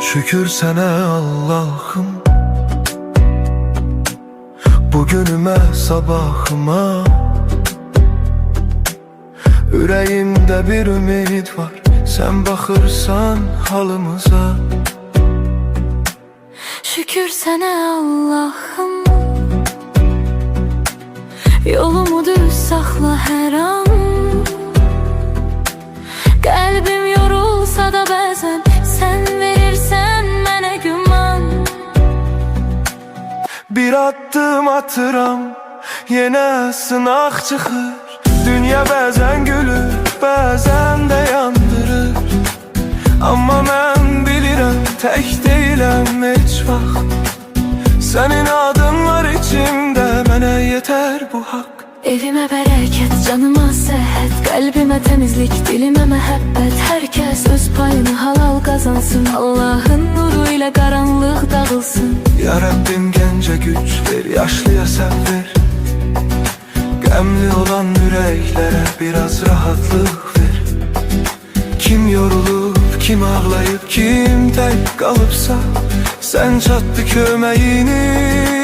Şükür sənə Allah'ım, bugünümə, sabahıma. Ürəyimdə bir ümid var, sən baxırsan halımıza. Şükür sənə Allah'ım, yolumu düz saxla hər an. Qəlbim yorulsa da bəzən sən verirsən mənə güman. Bir addım atıram, yenə sınaq çıxır. Dünya bəzən gülür, bəzən də yandırır. Amma mən bilirəm, tək deyiləm heç vaxt. Sənin adın var içimdə, mənə yetər bu haqq. Evimə bərəkət, canıma səhət, qəlbimə təmizlik, dilimə məhəbbət. Hər kəs öz payını halal qazansın, Allahın nuru ilə qaranlıq dağılsın. Ya Rəbbim gəncə güc ver, yaşlıya səbr ver. Qəmli olan ürəklərə biraz rahatlıq ver. Kim yorulub, kim ağlayıb, kim tək qalıbsa, sən çatdı köməyini